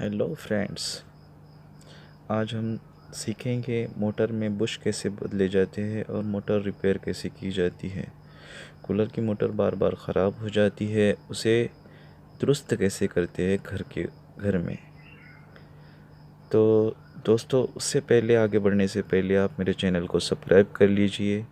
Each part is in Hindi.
हेलो फ्रेंड्स, आज हम सीखेंगे मोटर में बुश कैसे बदले जाते हैं और मोटर रिपेयर कैसे की जाती है। कूलर की मोटर बार बार ख़राब हो जाती है, उसे दुरुस्त कैसे करते हैं घर में। तो दोस्तों, उससे पहले आगे बढ़ने से पहले आप मेरे चैनल को सब्सक्राइब कर लीजिए।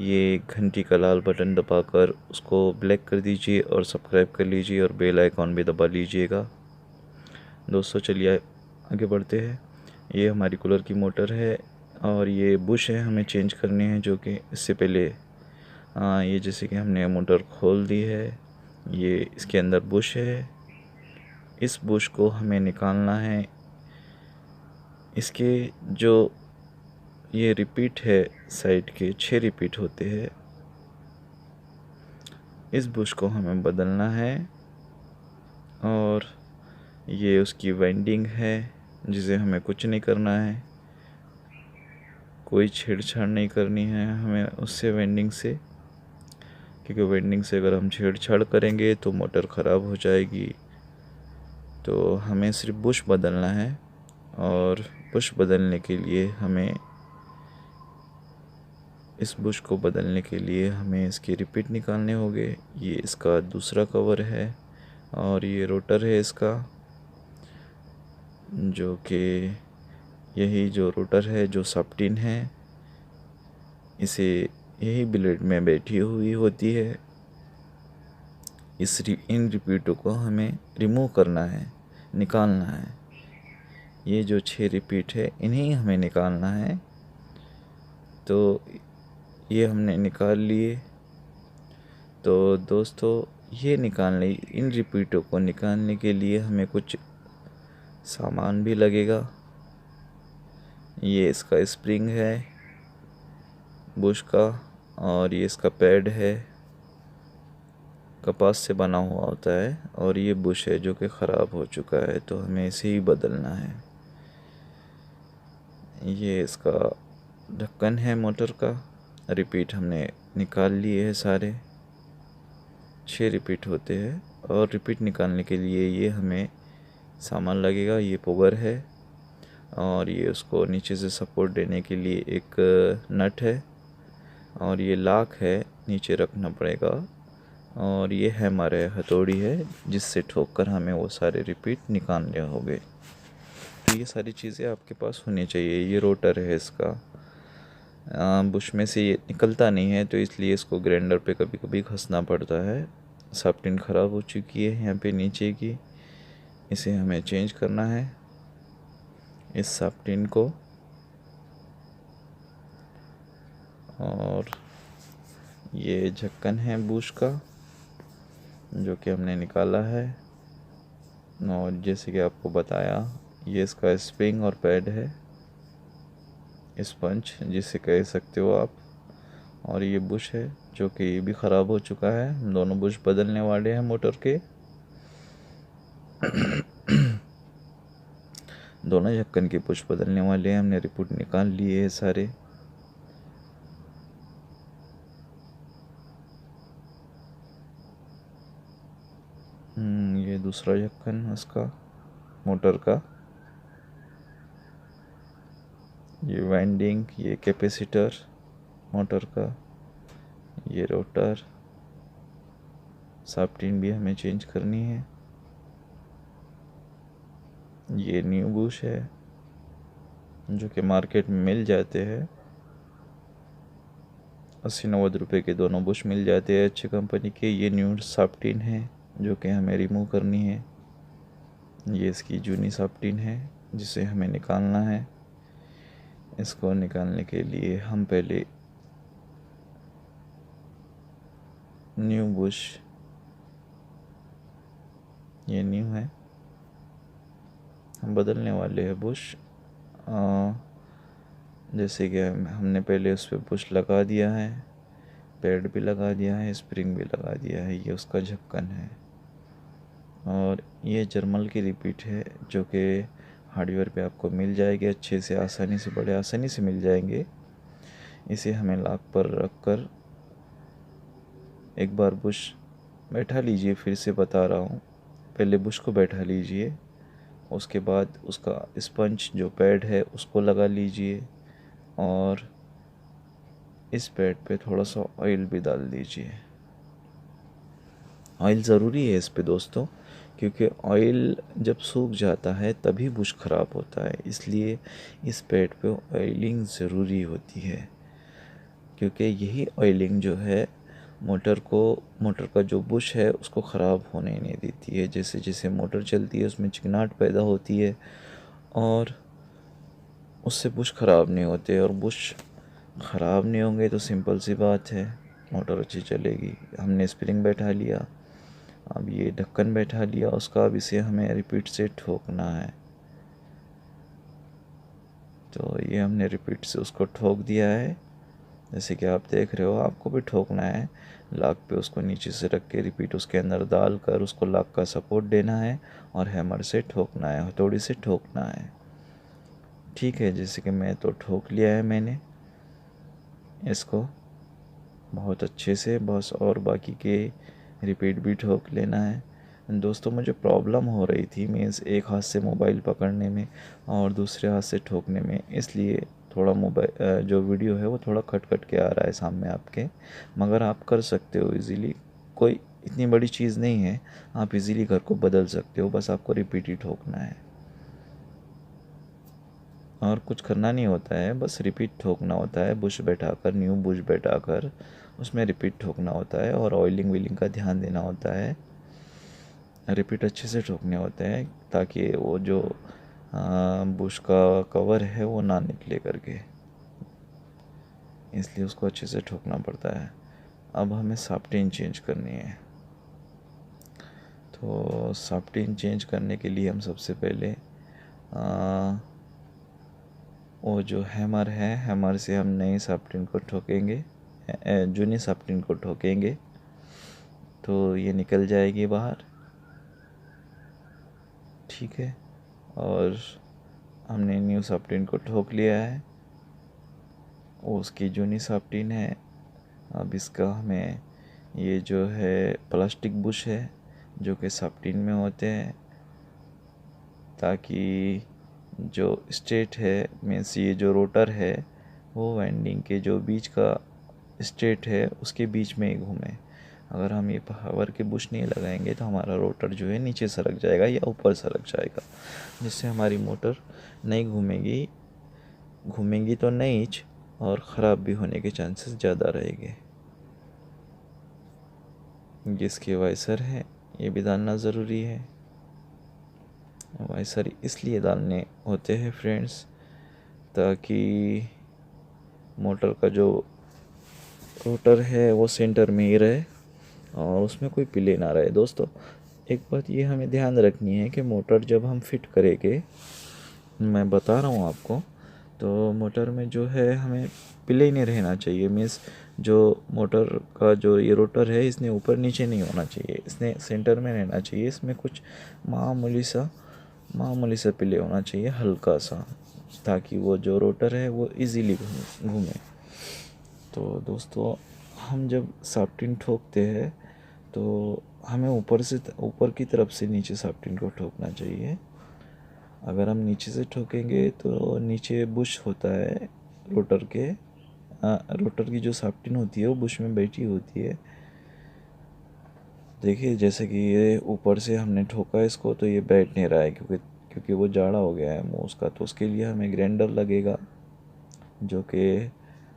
ये घंटी का लाल बटन दबाकर उसको ब्लैक कर दीजिए और सब्सक्राइब कर लीजिए और बेल आइकॉन भी दबा लीजिएगा। दोस्तों चलिए आगे बढ़ते हैं। ये हमारी कूलर की मोटर है और ये बुश है, हमें चेंज करने हैं। जो कि इससे पहले ये जैसे कि हमने मोटर खोल दी है, ये इसके अंदर बुश है। इस बुश को हमें निकालना है। इसके जो ये रिपीट है, साइड के 6 रिपीट होते हैं। इस बुश को हमें बदलना है और ये उसकी वाइंडिंग है जिसे हमें कुछ नहीं करना है, कोई छेड़छाड़ नहीं करनी है हमें उससे, वाइंडिंग से। क्योंकि वाइंडिंग से अगर हम छेड़छाड़ करेंगे तो मोटर ख़राब हो जाएगी। तो हमें सिर्फ बुश बदलना है और बुश बदलने के लिए हमें इस बुश को बदलने के लिए हमें इसके रिपीट निकालने होंगे। ये इसका दूसरा कवर है और ये रोटर है इसका, जो कि यही जो रोटर है, जो शाफ्टिन है, इसे यही ब्लेड में बैठी हुई होती है। इन रिपीटों को हमें रिमूव करना है, निकालना है। ये जो 6 रिपीट है इन्हें हमें निकालना है। तो ये हमने निकाल लिए। तो दोस्तों, इन रिपीटों को निकालने के लिए हमें कुछ सामान भी लगेगा। ये इसका स्प्रिंग है बुश का और ये इसका पैड है, कपास से बना हुआ होता है। और ये बुश है जो कि ख़राब हो चुका है, तो हमें इसे ही बदलना है। ये इसका ढक्कन है मोटर का। रिपीट हमने निकाल लिए हैं सारे, 6 रिपीट होते हैं। और रिपीट निकालने के लिए ये हमें सामान लगेगा। ये पोगर है और ये उसको नीचे से सपोर्ट देने के लिए एक नट है और ये लाक है, नीचे रखना पड़ेगा। और ये हमारे हथौड़ी है जिससे ठोक कर हमें वो सारे रिपीट निकालने होंगे। तो ये सारी चीज़ें आपके पास होनी चाहिए। ये रोटर है इसका, बुश में से ये निकलता नहीं है, तो इसलिए इसको ग्राइंडर पे कभी कभी घसना पड़ता है। शाफ्टिन ख़राब हो चुकी है यहाँ पे नीचे की, इसे हमें चेंज करना है इस शाफ्टिन को। और ये ढक्कन है बुश का जो कि हमने निकाला है। और जैसे कि आपको बताया, ये इसका स्प्रिंग और पैड है, स्पंज जिसे कह सकते हो आप। और ये बुश है जो कि ये भी ख़राब हो चुका है। हम दोनों बुश बदलने वाले हैं मोटर के। दोनों ढक्कन के बुश बदलने वाले हैं। हमने रिपोर्ट निकाल लिए है सारे। ये दूसरा ढक्कन उसका मोटर का, ये वाइंडिंग, ये कैपेसिटर मोटर का, ये रोटर, शाफ्टिन भी हमें चेंज करनी है। ये न्यू बुश है जो कि मार्केट में मिल जाते हैं। 80-90 रुपये के दोनों बुश मिल जाते हैं अच्छी कंपनी के। ये न्यू शाफ्टिन है जो कि हमें रिमूव करनी है। ये इसकी जूनी शाफ्टिन है जिसे हमें निकालना है। इसको निकालने के लिए हम पहले न्यू बुश, ये न्यू है, हम बदलने वाले हैं बुश। जैसे कि हमने पहले उस पर बुश लगा दिया है, पैड भी लगा दिया है, स्प्रिंग भी लगा दिया है। ये उसका ढक्कन है। और ये जर्मल की रिपीट है जो कि हार्डवेयर पे आपको मिल जाएगी अच्छे से, आसानी से, बड़े आसानी से मिल जाएंगे। इसे हमें लाक पर रख कर एक बार बुश बैठा लीजिए। फिर से बता रहा हूँ, पहले बुश को बैठा लीजिए उसके बाद उसका स्पंज जो पैड है उसको लगा लीजिए और इस पैड पे थोड़ा सा ऑयल भी डाल दीजिए। ऑयल ज़रूरी है इस पे दोस्तों, क्योंकि ऑयल जब सूख जाता है तभी बुश ख़राब होता है, इसलिए इस पैड पे ऑयलिंग ज़रूरी होती है, क्योंकि यही ऑयलिंग जो है मोटर का जो बुश है उसको ख़राब होने नहीं देती है। जैसे जैसे मोटर चलती है उसमें चिकनाहट पैदा होती है और उससे बुश ख़राब नहीं होते, और बुश ख़राब नहीं होंगे तो सिंपल सी बात है मोटर अच्छी चलेगी। हमने स्प्रिंग बैठा लिया, अब ये ढक्कन बैठा लिया उसका, अब इसे हमें रिपीट से ठोकना है। तो ये हमने रिपीट से उसको ठोक दिया है, जैसे कि आप देख रहे हो। आपको भी ठोकना है, लाक पे उसको नीचे से रख के रिपीट उसके अंदर डाल कर उसको लाक का सपोर्ट देना है और हैमर से ठोकना है, हथौड़ी से ठोकना है। ठीक है, जैसे कि मैं तो ठोक लिया है मैंने इसको बहुत अच्छे से बस, और बाकी के रिपीट भी ठोक लेना है। दोस्तों मुझे प्रॉब्लम हो रही थी मीन्स एक हाथ से मोबाइल पकड़ने में और दूसरे हाथ से ठोकने में, इसलिए थोड़ा मोबाइल जो वीडियो है वो थोड़ा कट कट के आ रहा है सामने आपके, मगर आप कर सकते हो इजीली। कोई इतनी बड़ी चीज़ नहीं है, आप इजीली घर को बदल सकते हो, बस आपको रिपीट ही ठोकना है और कुछ करना नहीं होता है, बस रिपीट ठोकना होता है। बुश बैठाकर, न्यू बुश बैठाकर उसमें रिपीट ठोकना होता है और ऑयलिंग विलिंग का ध्यान देना होता है। रिपीट अच्छे से ठोकने होते हैं ताकि वो जो बुश का कवर है वो ना निकले करके, इसलिए उसको अच्छे से ठोकना पड़ता है। अब हमें साफ्टिन चेंज करनी है, तो साफ्टिन चेंज करने के लिए हम सबसे पहले वो जो हैमर है, हैमर से हम नई साफ्टिन को ठोकेंगे, जूनी साफ्टिन को ठोकेंगे तो ये निकल जाएगी बाहर। ठीक है, और हमने न्यू साफ्टिन को ठोक लिया है, वो उसकी जूनी साफ्टिन है। अब इसका हमें ये जो है प्लास्टिक बुश है जो कि साफ्टिन में होते हैं, ताकि जो स्टेट है मीन्स ये जो रोटर है वो वाइंडिंग के जो बीच का स्टेट है उसके बीच में ही घूमे। अगर हम ये पावर के बुश नहीं लगाएंगे तो हमारा रोटर जो है नीचे सरक जाएगा या ऊपर सरक जाएगा, जिससे हमारी मोटर नहीं घूमेंगी तो नहीं और ख़राब भी होने के चांसेस ज़्यादा रहेंगे। जिसके वाइसर है ये भी डालना ज़रूरी है। वाइसर इसलिए डालने होते हैं फ्रेंड्स ताकि मोटर का जो रोटर है वो सेंटर में ही रहे और उसमें कोई पिले ना रहे। दोस्तों एक बात ये हमें ध्यान रखनी है कि मोटर जब हम फिट करेंगे, मैं बता रहा हूँ आपको, तो मोटर में जो है हमें पिले ही नहीं रहना चाहिए। मीन्स जो मोटर का जो ये रोटर है इसने ऊपर नीचे नहीं होना चाहिए, इसने सेंटर में रहना चाहिए। इसमें कुछ मामूली सा पिले होना चाहिए, हल्का सा, ताकि वो जो रोटर है वो इजीली घूमे। तो दोस्तों हम जब साफ्टिन ठोकते हैं तो हमें ऊपर की तरफ से नीचे साफ्टिन को ठोकना चाहिए। अगर हम नीचे से ठोकेंगे तो नीचे बुश होता है रोटर के, रोटर की जो साफ्टिन होती है वो बुश में बैठी होती है। देखिए जैसे कि ये ऊपर से हमने ठोका इसको तो ये बैठ नहीं रहा है, क्योंकि वो जाड़ा हो गया है मुँह उसका। तो उसके लिए हमें ग्राइंडर लगेगा जो कि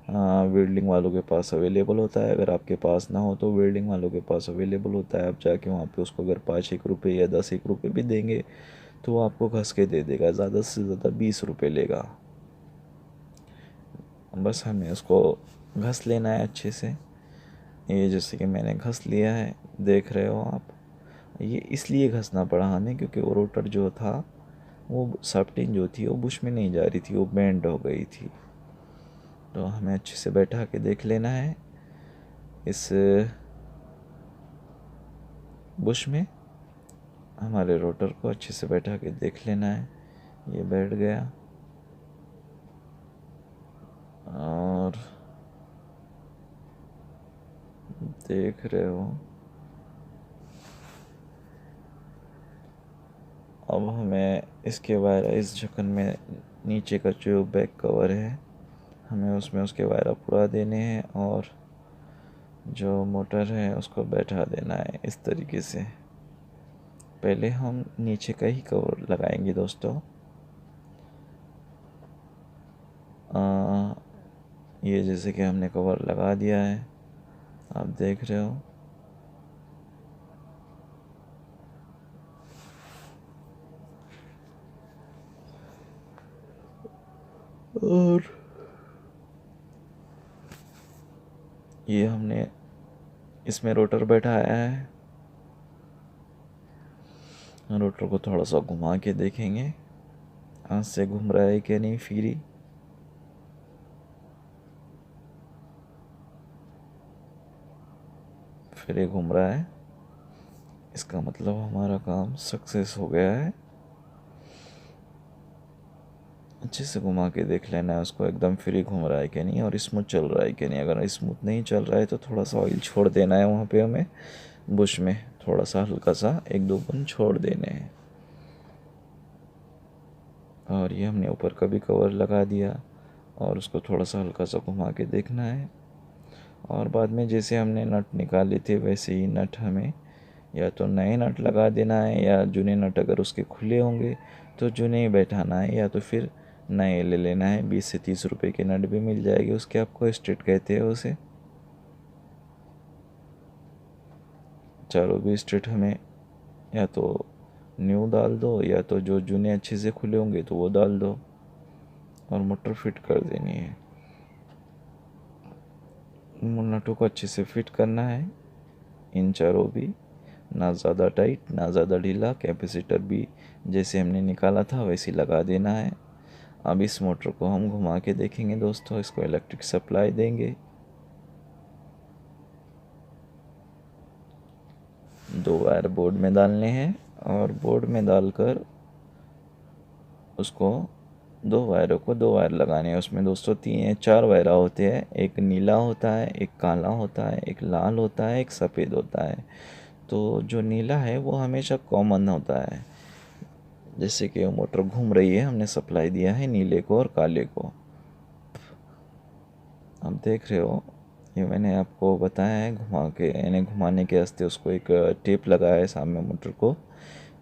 वेल्डिंग वालों के पास अवेलेबल होता है। अगर आपके पास ना हो तो वेल्डिंग वालों के पास अवेलेबल होता है। आप जाके वहाँ पे उसको अगर 5-1 रुपये या 10-1 रुपये भी देंगे तो वो आपको घस के दे देगा, ज़्यादा से ज़्यादा 20 रुपये लेगा। बस हमें उसको घस लेना है अच्छे से। ये जैसे कि मैंने घस लिया है, देख रहे हो आप। ये इसलिए घसना पड़ा हमें क्योंकि वो रोटर जो था वो साफ्टिन जो थी वो बुश में नहीं जा रही थी, वो बेंड हो गई थी। तो हमें अच्छे से बैठा के देख लेना है इस बुश में, हमारे रोटर को अच्छे से बैठा के देख लेना है। ये बैठ गया और देख रहे हो अब हमें इसके वायर, इस ढक्कन में नीचे का जो बैक कवर है हमें उसमें उसके वायर पुरा देने हैं और जो मोटर है उसको बैठा देना है इस तरीके से। पहले हम नीचे का ही कवर लगाएंगे दोस्तों। ये जैसे कि हमने कवर लगा दिया है, आप देख रहे हो। और ये हमने इसमें रोटर बैठाया है। रोटर को थोड़ा सा घुमा के देखेंगे हाथ से घूम रहा है कि नहीं। फ्री फिर घूम रहा है, इसका मतलब हमारा काम सक्सेस हो गया है। अच्छे से घुमा के देख लेना है उसको, एकदम फ्री घूम रहा है कि नहीं और स्मूथ चल रहा है कि नहीं। अगर स्मूथ नहीं चल रहा है तो थोड़ा सा ऑयल छोड़ देना है, वहाँ पे हमें बुश में थोड़ा सा हल्का सा 1-2 बूंद छोड़ देने हैं। और ये हमने ऊपर का भी कवर लगा दिया और उसको थोड़ा सा हल्का सा घुमा के देखना है। और बाद में जैसे हमने नट निकाले थे वैसे ही नट हमें या तो नए नट लगा देना है, या जूने नट अगर उसके खुले होंगे तो जूने ही बैठाना है, या तो फिर नए ले लेना है। 20 से 30 रुपए के नट भी मिल जाएगी उसके, आपको स्ट्रेट कहते हैं उसे। चारों भी स्ट्रेट हमें या तो न्यू डाल दो, या तो जो जूने अच्छे से खुले होंगे तो वो डाल दो और मोटर फिट कर देनी है। नटों को अच्छे से फिट करना है, इन चारों भी, ना ज़्यादा टाइट ना ज़्यादा ढीला। कैपेसिटर भी जैसे हमने निकाला था वैसे लगा देना है। अब इस मोटर को हम घुमा के देखेंगे दोस्तों, इसको इलेक्ट्रिक सप्लाई देंगे। 2 वायर बोर्ड में डालने हैं और बोर्ड में डालकर उसको 2 वायरों को 2 वायर लगाने हैं। उसमें दोस्तों 4 वायर होते हैं, एक नीला होता है, एक काला होता है, एक लाल होता है, एक सफ़ेद होता है। तो जो नीला है वो हमेशा कॉमन होता है। जैसे कि मोटर घूम रही है, हमने सप्लाई दिया है नीले को और काले को। आप देख रहे हो, ये मैंने आपको बताया है घुमा के, यानी घुमाने के वास्ते उसको एक टेप लगाया है सामने मोटर को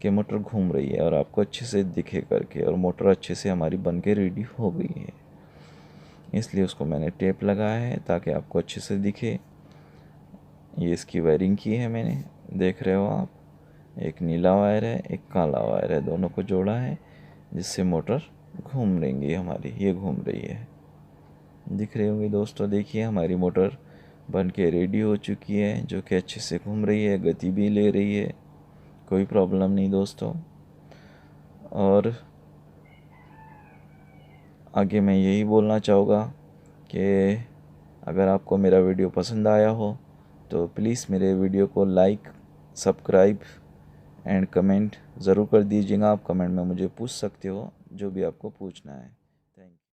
कि मोटर घूम रही है और आपको अच्छे से दिखे करके। और मोटर अच्छे से हमारी बन के रेडी हो गई है, इसलिए उसको मैंने टेप लगाया है ताकि आपको अच्छे से दिखे। ये इसकी वायरिंग की है मैंने, देख रहे हो आप। एक नीला वायर है, एक काला वायर है, दोनों को जोड़ा है जिससे मोटर घूम रही है हमारी। ये घूम रही है, दिख रही होंगी दोस्तों। देखिए हमारी मोटर बन के रेडी हो चुकी है, जो कि अच्छे से घूम रही है, गति भी ले रही है, कोई प्रॉब्लम नहीं दोस्तों। और आगे मैं यही बोलना चाहूँगा कि अगर आपको मेरा वीडियो पसंद आया हो तो प्लीज़ मेरे वीडियो को लाइक, सब्सक्राइब एंड कमेंट ज़रूर कर दीजिएगा। आप कमेंट में मुझे पूछ सकते हो जो भी आपको पूछना है।